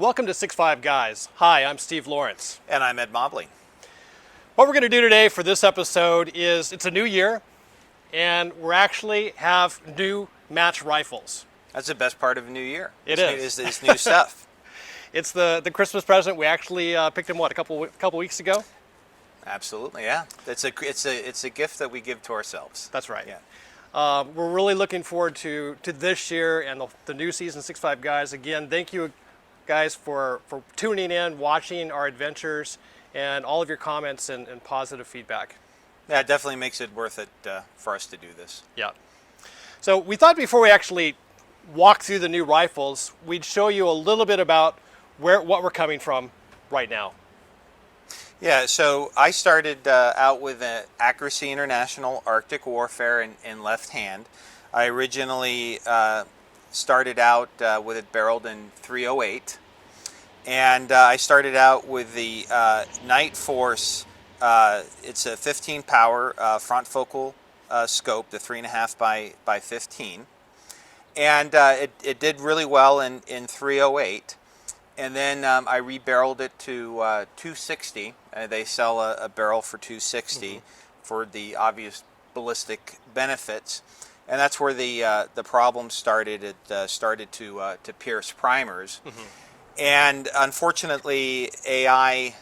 Welcome to 6'5 Guys. Hi, I'm Steve Lawrence. And I'm Ed Mobley. What we're going to do today for this episode is, it's a new year, and we actually have new match rifles. That's the best part of a new year. It is. It's new stuff. It's the Christmas present. We actually picked them, a couple weeks ago? Absolutely, yeah. It's a gift that we give to ourselves. That's right. Yeah. We're really looking forward to this year and the new season 6'5 Guys. Again, thank you guys for tuning in, watching our adventures, and all of your comments and positive feedback. Yeah, it definitely makes it worth it for us to do this. Yeah. So we thought before we actually walk through the new rifles, we'd show you a little bit about what we're coming from right now. Yeah, so I started out with an Accuracy International Arctic Warfare in left hand. I originally started out with it barreled in .308, and I started out with the Night Force. It's a 15 power front focal scope, the 3.5 by 15, and it did really well in .308. And then I rebarreled it to 260. They sell a barrel for 260 for the obvious ballistic benefits. And that's where the problem started. It started to pierce primers, and unfortunately, AI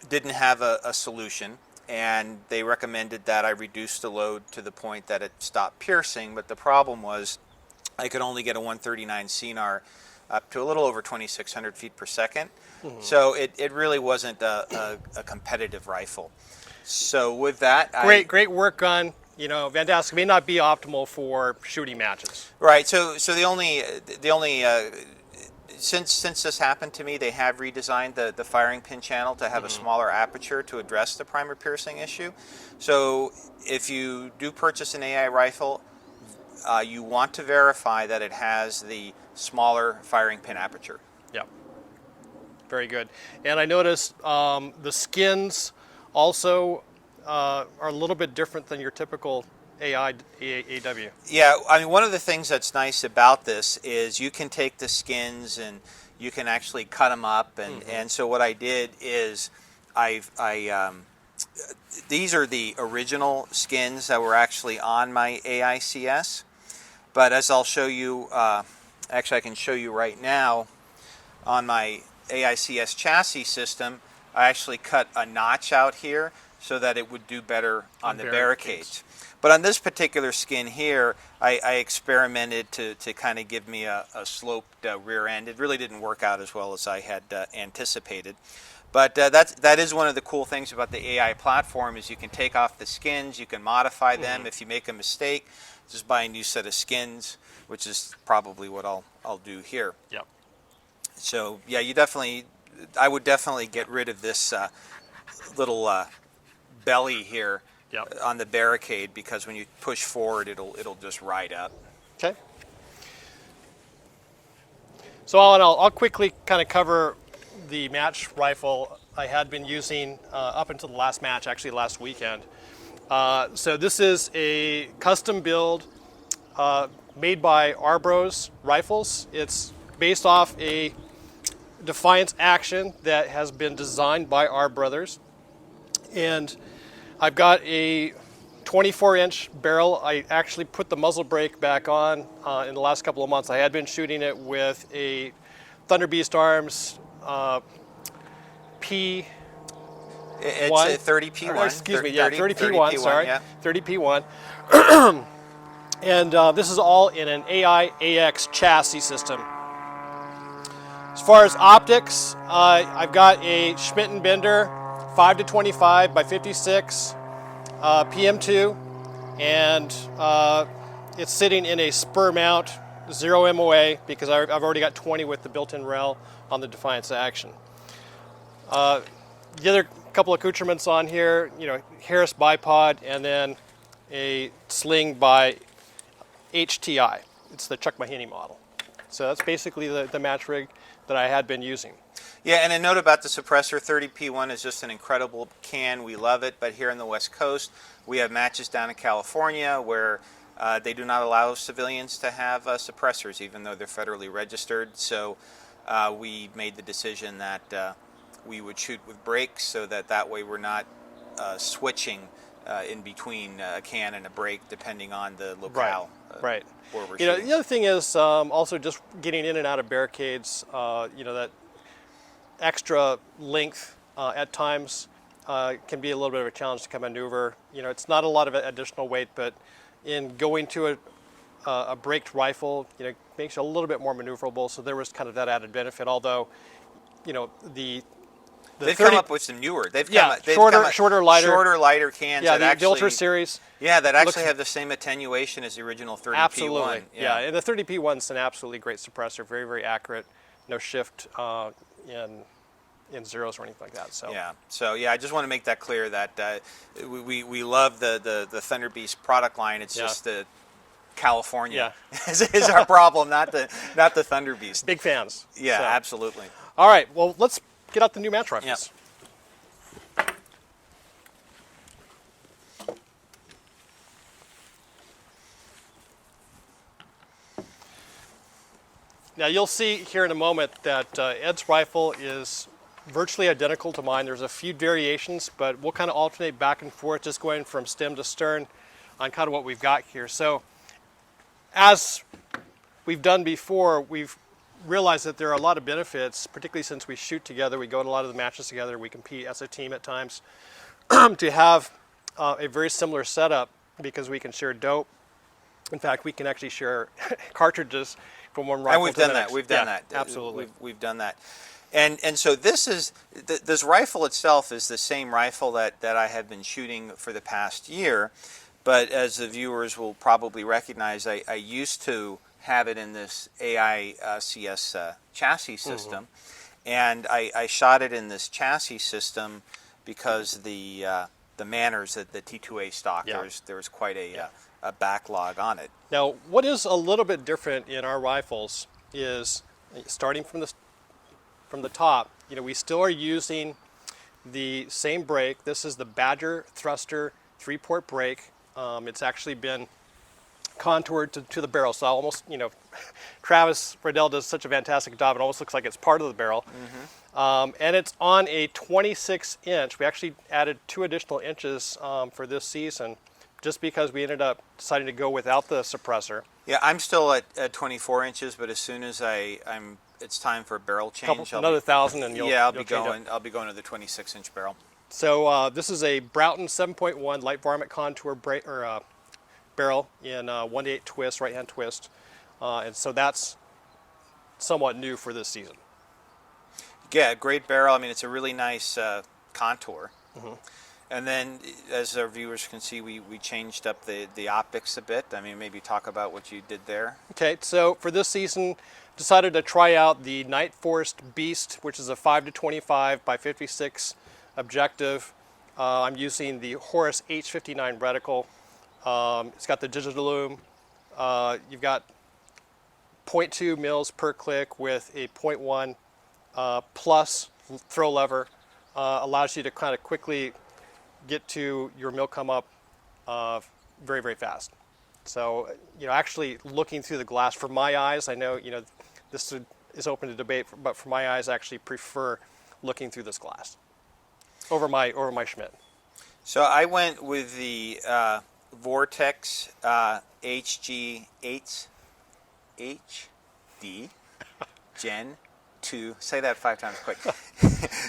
didn't have a solution, and they recommended that I reduce the load to the point that it stopped piercing. But the problem was, I could only get a 139 CNAR up to a little over 2,600 feet per second. So it really wasn't a competitive rifle. So with that, Great work on. Fantastic. May not be optimal for shooting matches. Right. So the only since this happened to me, they have redesigned the firing pin channel to have a smaller aperture to address the primer piercing issue. So if you do purchase an AI rifle, you want to verify that it has the smaller firing pin aperture. Yep. Very good. And I noticed the skins also are a little bit different than your typical AW. Yeah, I mean, one of the things that's nice about this is you can take the skins and you can actually cut them up, and so what I did is these are the original skins that were actually on my AICS, but as I'll show you, actually I can show you right now on my AICS chassis system, I actually cut a notch out here so that it would do better on the barricades. But on this particular skin here, I experimented to kind of give me a sloped rear end. It really didn't work out as well as I had anticipated. But that is one of the cool things about the AI platform is you can take off the skins, you can modify them. If you make a mistake, just buy a new set of skins, which is probably what I'll do here. Yep. So yeah, I would definitely get rid of this little belly here on the barricade, because when you push forward, it'll just ride up. Okay. So I'll quickly kind of cover the match rifle I had been using up until the last match, actually last weekend. So this is a custom build made by Arbros Rifles. It's based off a Defiance Action that has been designed by our brothers. And I've got a 24-inch barrel. I actually put the muzzle brake back on in the last couple of months. I had been shooting it with a Thunder Beast Arms P1. It's a 30P1. Excuse me, 30P1, sorry. Yeah. 30P1. And this is all in an AI-AX chassis system. As far as optics, I've got a Schmidt & Bender 5-25 by 56 PM2, and it's sitting in a spur mount, 0 MOA, because I've already got 20 with the built-in rail on the Defiance Action. The other couple accoutrements on here, Harris bipod, and then a sling by HTI. It's the Chuck Mahaney model. So that's basically the match rig that I had been using. Yeah, and a note about the suppressor, 30P1 is just an incredible can. We love it, but here in the West Coast, we have matches down in California where they do not allow civilians to have suppressors, even though they're federally registered. So we made the decision that we would shoot with brakes, so that way we're not switching in between a can and a brake, depending on the locale. Right. Where we're You know, shooting. the other thing is also just getting in and out of barricades. You know, that extra length at times can be a little bit of a challenge to kind of maneuver. You know, it's not a lot of additional weight, but in going to a braked rifle, you know, it makes you a little bit more maneuverable. So there was kind of that added benefit. Although, you know, They've 30 come up with some newer. They've shorter, lighter. shorter, lighter cans. Yeah, that the Ultra actually, series. Yeah, that actually looks- have the same attenuation as the original 30P1. Absolutely. Yeah, and the 30P one's an absolutely great suppressor. Very, very accurate. No shift in zeros or anything like that. So I just want to make that clear that we love the Thunder Beast product line. It's just the California is our problem, not the Thunder Beast. big fans. Yeah, So. absolutely. All right. Well, let's get out the new match rifles. Now you'll see here in a moment that Ed's rifle is virtually identical to mine. There's a few variations, but we'll kind of alternate back and forth, just going from stem to stern on kind of what we've got here. So as we've done before, we've realized that there are a lot of benefits, particularly since we shoot together, we go to a lot of the matches together, we compete as a team at times, to have a very similar setup because we can share dope. In fact, we can actually share cartridges from one rifle And we've to the done that. next. We've done Yeah, that. Absolutely. We've done that. And so this rifle itself is the same rifle that I have been shooting for the past year, but as the viewers will probably recognize, I used to have it in this AICS chassis system, and I shot it in this chassis system because the Manners, the T2A stock, there was quite a backlog on it. Now, what is a little bit different in our rifles is starting from the top. You know, we still are using the same brake. This is the Badger Thruster 3-port brake. It's actually been contoured to the barrel, so almost, you know, Travis Riddell does such a fantastic job. It almost looks like it's part of the barrel. And it's on a 26-inch. We actually added 2 additional inches for this season, just because we ended up deciding to go without the suppressor. Yeah, I'm still at 24 inches, but as soon as it's time for a barrel change, Another 1,000, and I'll be going to the 26-inch barrel. So this is a Broughton 7.1 light varmint contour barrel in 1/8 twist, right-hand twist, and so that's somewhat new for this season. Yeah, great barrel. I mean, it's a really nice contour. And then, as our viewers can see, we changed up the optics a bit. I mean, maybe talk about what you did there. Okay, so for this season, decided to try out the Night Force Beast, which is a 5-25 by 56 objective. I'm using the Horus H59 reticle. It's got the digital lume. You've got 0.2 mils per click with a 0.1 plus throw lever. Allows you to kind of quickly get to your mill come up very, very fast. So, you know, actually looking through the glass, for my eyes, I know, you know, this is open to debate, but for my eyes, I actually prefer looking through this glass over my Schmidt. So I went with the Vortex HG8 HD Gen 2. Say that 5 times quick.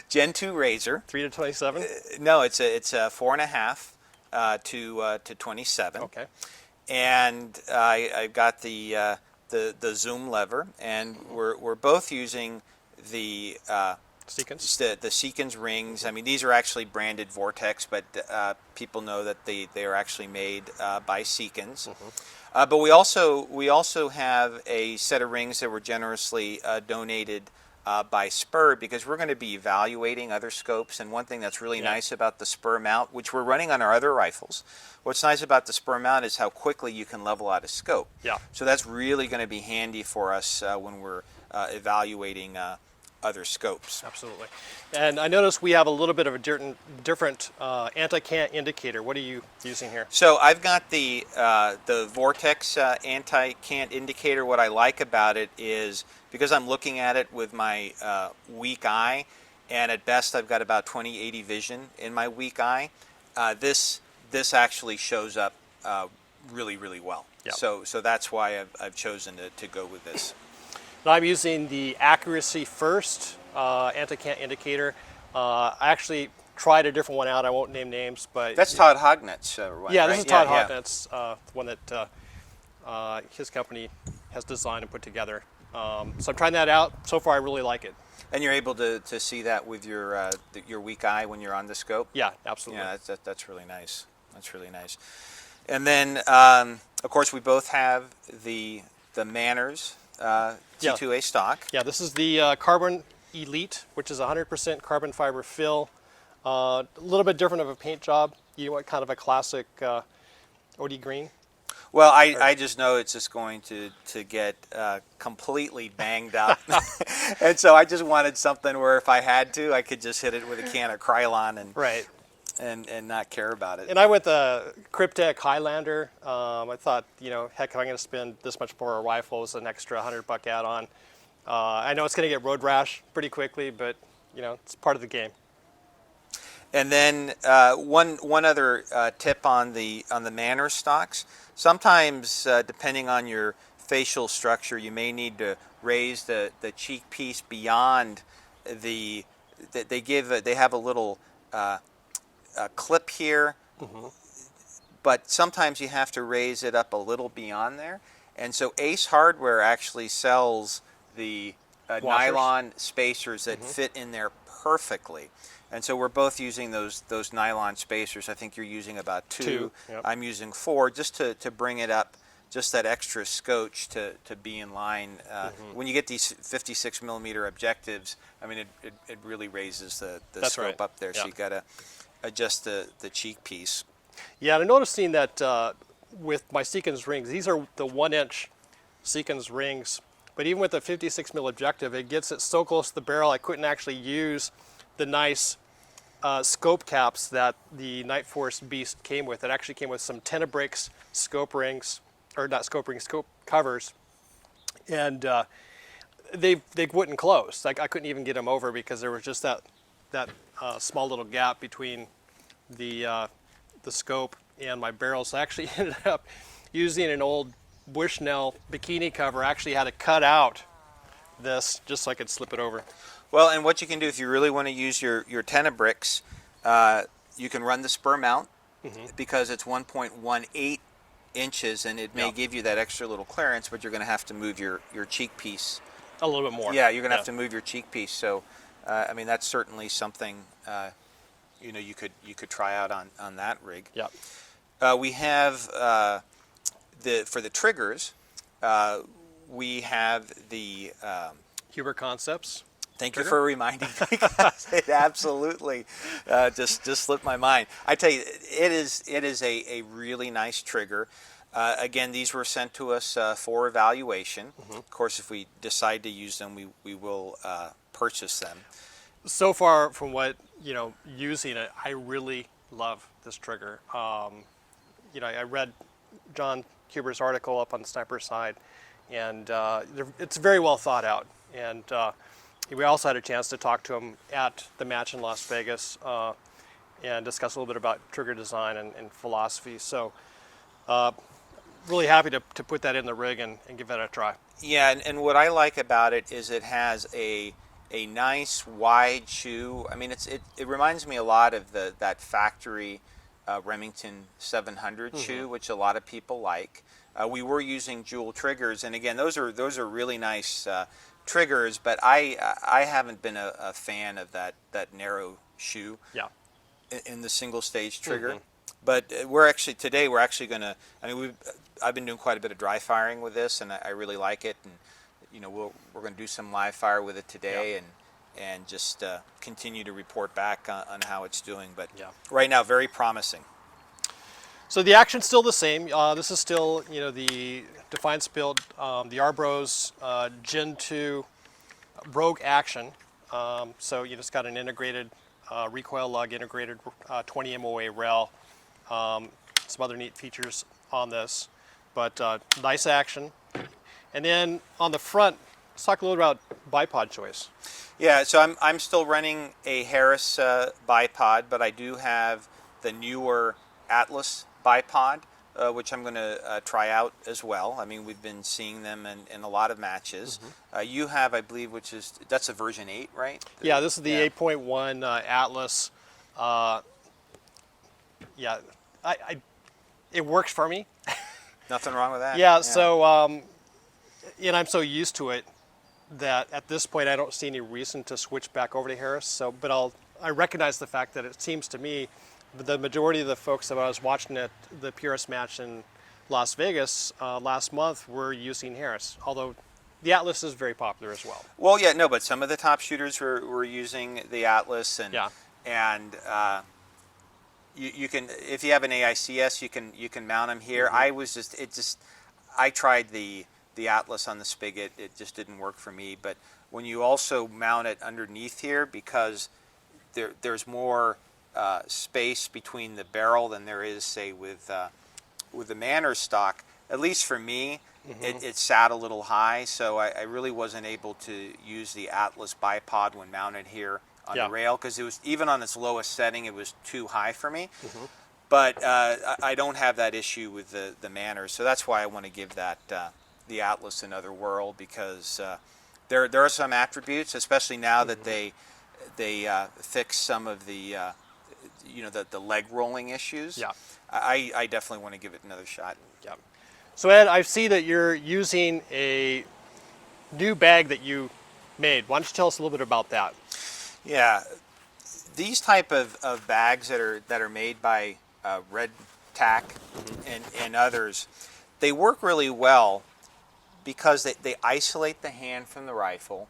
Gen 2 Razor. 3-27. No, it's a 4.5 to 27. Okay. And I got the zoom lever, and we're both using the Sequence. the Sequence rings. I mean, these are actually branded Vortex, but people know that they are actually made by Sequence. But we also have a set of rings that were generously donated by Spur, because we're going to be evaluating other scopes. And one thing that's really nice about the Spur mount, which we're running on our other rifles, what's nice about the Spur mount is how quickly you can level out a scope. Yeah. So that's really going to be handy for us when we're evaluating other scopes. Absolutely. And I noticed we have a little bit of a different anti-cant indicator. What are you using here? So I've got the Vortex anti-cant indicator. What I like about it is because I'm looking at it with my weak eye, and at best I've got about 20/80 vision in my weak eye. This actually shows up really, really well. Yep. So that's why I've chosen to go with this. Now I'm using the accuracy first anti-cant indicator. I actually tried a different one out. I won't name names, but That's Todd Hognet's one, yeah, right? this is Todd Hognet's one that his company has designed and put together. So I'm trying that out. So far, I really like it. And you're able to see that with your weak eye when you're on the scope? Yeah, absolutely. Yeah, that's really nice. That's really nice. And then, of course, we both have the Manners T2A stock. Yeah, this is the Carbon Elite, which is 100% carbon fiber fill. A little bit different of a paint job. You want kind of a classic OD green. Well, I just know it's just going to get completely banged up. And so I just wanted something where if I had to, I could just hit it with a can of Krylon and not care about it. And I went the Cryptek Highlander. I thought, heck, if I'm going to spend this much for a rifle, it's an extra $100 add-on. I know it's going to get road rash pretty quickly, but it's part of the game. And then one other tip on the Manners stocks. Sometimes, depending on your facial structure, you may need to raise the cheek piece beyond the. They have a little clip here, but sometimes you have to raise it up a little beyond there. And so Ace Hardware actually sells the nylon spacers that fit in there perfectly. And so we're both using those nylon spacers. I think you're using about two. Yep. I'm using 4 just to bring it up, just that extra scotch to be in line. When you get these 56 millimeter objectives, I mean, it really raises the scope up there. So you got to adjust the cheek piece. Yeah, and I'm noticing that with my Seekins rings, these are the 1-inch Seekins rings, but even with the 56 mil objective, it gets it so close to the barrel, I couldn't actually use the nice scope caps that the Night Force Beast came with. It actually came with some Tenebrix scope rings, or not scope rings, scope covers, and they wouldn't close. Like I couldn't even get them over because there was just that small little gap between the scope and my barrel. So I actually ended up using an old Bushnell bikini cover. I actually had to cut out this just so I could slip it over. Well, and what you can do if you really want to use your Tenebrix, you can run the spur mount because it's 1.18 inches, and it may give you that extra little clearance, but you're going to have to move your cheek piece a little bit more. Yeah, you're going to have to move your cheek piece. So, I mean, that's certainly something you could try out on that rig. Yeah. We have for the triggers, we have the Huber Concepts. Thank you for reminding me, because it absolutely just slipped my mind. I tell you, it is a really nice trigger. Again, these were sent to us for evaluation. Of course, if we decide to use them, we will purchase them. So far, from what using it, I really love this trigger. I read John Huber's article up on the sniper side, and it's very well thought out. And we also had a chance to talk to him at the match in Las Vegas and discuss a little bit about trigger design and philosophy. So really happy to put that in the rig and give that a try. Yeah, and what I like about it is it has a nice wide shoe. I mean, it reminds me a lot of that factory Remington 700 shoe, which a lot of people like. We were using jewel triggers, and again, those are really nice triggers, but I haven't been a fan of that narrow shoe in the single stage trigger. But we're actually going to. I mean, I've been doing quite a bit of dry firing with this, and I really like it. And we're going to do some live fire with it today, and just continue to report back on how it's doing. But right now, very promising. So the action's still the same. This is still, the Defiance build, the Arbros Gen 2 Rogue action. So it's got an integrated recoil lug, integrated 20 MOA rail, some other neat features on this, but nice action. And then on the front, let's talk a little about bipod choice. Yeah, so I'm still running a Harris bipod, but I do have the newer Atlas bipod, which I'm going to try out as well. I mean, we've been seeing them in a lot of matches. You have, I believe, that's a version 8, right? Yeah, this is the 8.1 Atlas. Yeah, it works for me. Nothing wrong with that. Yeah, so and I'm so used to it that at this point I don't see any reason to switch back over to Harris. So, but I recognize the fact that it seems to me the majority of the folks that I was watching at the PRS match in Las Vegas last month were using Harris, although the Atlas is very popular as well. Well, yeah, no, but some of the top shooters were using the Atlas, and you can, if you have an AICS, you can mount them here. I tried the Atlas on the spigot, it just didn't work for me. But when you also mount it underneath here, because there's more space between the barrel than there is, say, with the Manners stock. At least for me, it sat a little high, so I really wasn't able to use the Atlas bipod when mounted here on the rail, because it was, even on its lowest setting, it was too high for me. But I don't have that issue with the Manners, so that's why I want to give that the Atlas another whirl, because there are some attributes, especially now that they fix some of the the leg rolling issues. Yeah, I definitely want to give it another shot. Yeah. So Ed, I see that you're using a new bag that you made. Why don't you tell us a little bit about that? Yeah, these type of bags that are made by Red Tack and others, they work really well because they isolate the hand from the rifle,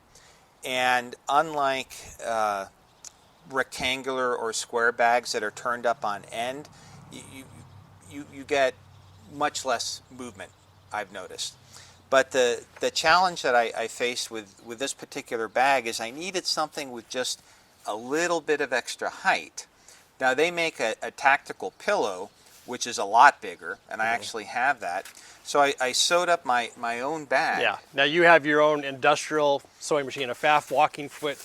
and unlike rectangular or square bags that are turned up on end, you get much less movement, I've noticed. But the challenge that I faced with this particular bag is I needed something with just a little bit of extra height. Now they make a tactical pillow, which is a lot bigger, and I actually have that. So I sewed up my own bag. Yeah. Now you have your own industrial sewing machine, a FAF walking foot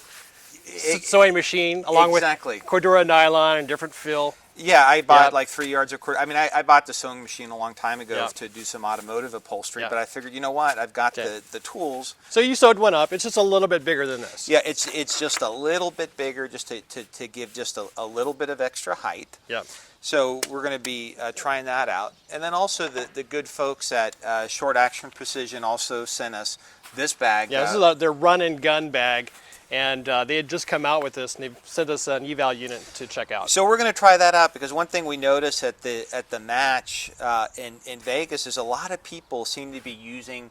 sewing machine, along with Cordura nylon and different fill. Yeah, I bought like 3 yards of cord. I mean, I bought the sewing machine a long time ago to do some automotive upholstery, but I figured, you know what, I've got the tools. So you sewed one up. It's just a little bit bigger than this. Yeah, it's just a little bit bigger, just to give just a little bit of extra height. Yeah. So we're going to be trying that out. And then also the good folks at Short Action Precision also sent us this bag. Yeah, this is their run and gun bag. And they had just come out with this, and they've sent us an eval unit to check out. So we're going to try that out, because one thing we noticed at the match in Vegas is a lot of people seem to be using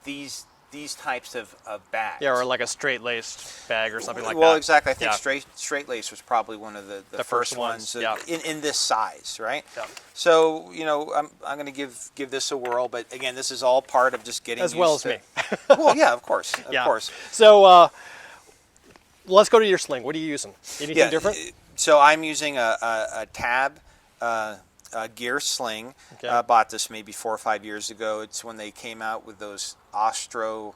these types of bags. Yeah, or like a straight-laced bag or something like that. Well, exactly. I think straight lace was probably one of the first ones in this size, right? Yeah. So I'm going to give this a whirl, but again, this is all part of just getting as well as me. Well, yeah, of course, of course. So. Let's go to your sling. What are you using? Anything different? So I'm using a Tab gear sling. Okay. Bought this maybe 4 or 5 years ago. It's when they came out with those Austrian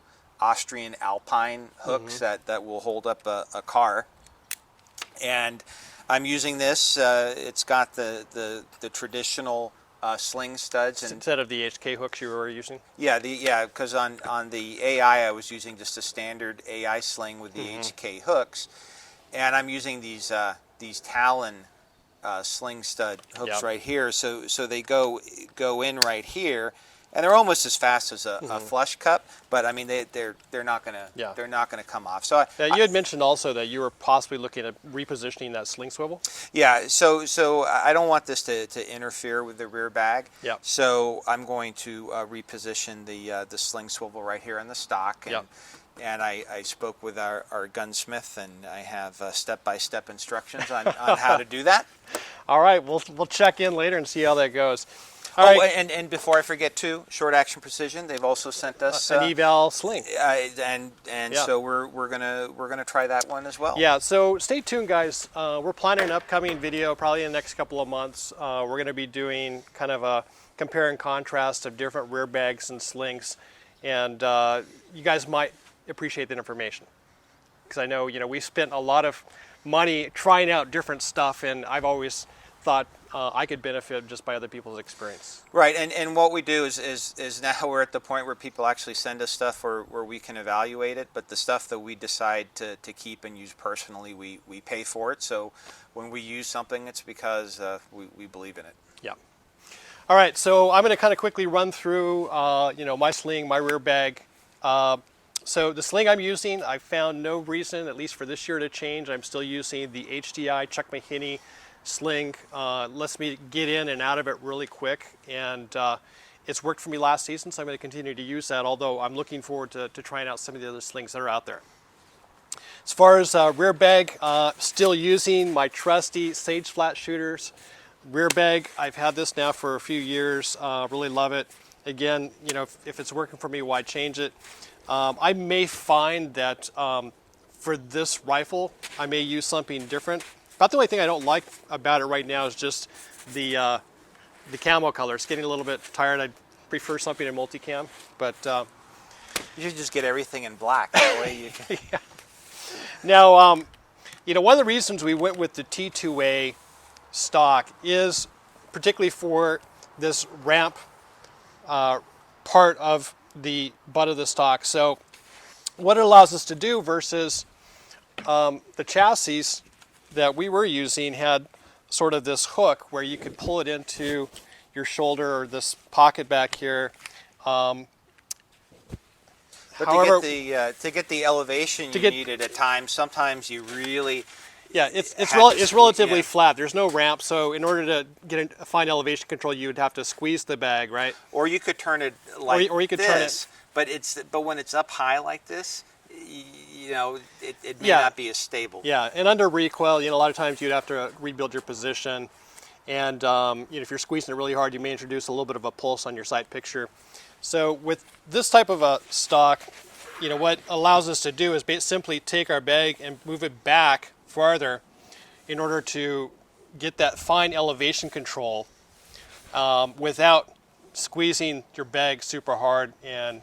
Alpine hooks that will hold up a car. And I'm using this. It's got the traditional sling studs instead of the HK hooks you were using. Yeah, because on the AI I was using just a standard AI sling with the HK hooks, and I'm using these Talon sling stud hooks right here. So they go in right here, and they're almost as fast as a flush cup, but I mean they're not gonna come off. So you had mentioned also that you were possibly looking at repositioning that sling swivel. Yeah, so I don't want this to interfere with the rear bag. Yeah. So I'm going to reposition the sling swivel right here in the stock. And I spoke with our gunsmith, and I have step-by-step instructions on how to do that. All right, we'll check in later and see how that goes. All right. And before I forget too, Short Action Precision, they've also sent us an eval sling. So we're gonna try try that one as well. Yeah, so stay tuned, guys. We're planning an upcoming video probably in the next couple of months. We're going to be doing kind of a compare and contrast of different rear bags and slings, and you guys might appreciate that information, because I know, we spent a lot of money trying out different stuff, and I've always thought I could benefit just by other people's experience. Right, and what we do is now we're at the point where people actually send us stuff where we can evaluate it, but the stuff that we decide to keep and use personally, we pay for it. So when we use something, it's because we believe in it. Yeah. All right, so I'm going to kind of quickly run through, my sling, my rear bag. So the sling I'm using, I found no reason, at least for this year, to change. I'm still using the HDI Chuck Mahoney sling. Lets me get in and out of it really quick, and it's worked for me last season, so I'm going to continue to use that, although I'm looking forward to trying out some of the other slings that are out there. As far as rear bag, still using my trusty Sage flat shooters rear bag. I've had this now for a few years, really love it. Again, if it's working for me, why change it? I may find that for this rifle, I may use something different. About the only thing I don't like about it right now is just the camo color. It's getting a little bit tired. I'd prefer something in multicam, but You should just get everything in black. That way you can... yeah. Now, one of the reasons we went with the T2A stock is particularly for this ramp part of the butt of the stock. So what it allows us to do versus the chassis that we were using had sort of this hook where you could pull it into your shoulder, or this pocket back here. But however, to get the elevation you needed at times, sometimes you really... Yeah, it's relatively flat. There's no ramp, so in order to get a fine elevation control, you would have to squeeze the bag, right? Or you could turn it like or you could this, turn it. But when it's up high like this, it may not be as stable. Yeah, and under recoil, a lot of times you'd have to rebuild your position, and if you're squeezing it really hard, you may introduce a little bit of a pulse on your sight picture. So with this type of a stock, what allows us to do is simply take our bag and move it back farther in order to get that fine elevation control without squeezing your bag super hard and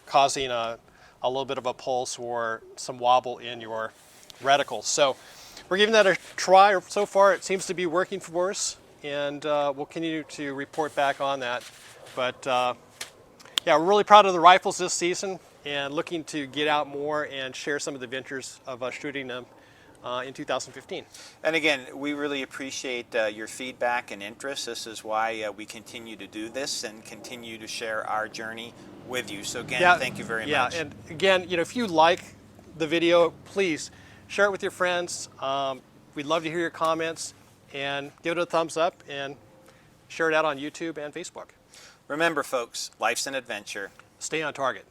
causing a little bit of a pulse or some wobble in your reticles. So we're giving that a try. So far it seems to be working for us, and we'll continue to report back on that. But yeah, we're really proud of the rifles this season and looking to get out more and share some of the adventures of shooting them in 2015. And again, we really appreciate your feedback and interest. This is why we continue to do this and continue to share our journey with you. So again, thank you very much. Yeah, and again, if you like the video, please share it with your friends. We'd love to hear your comments, and give it a thumbs up and share it out on YouTube and Facebook. Remember, folks, life's an adventure. Stay on target.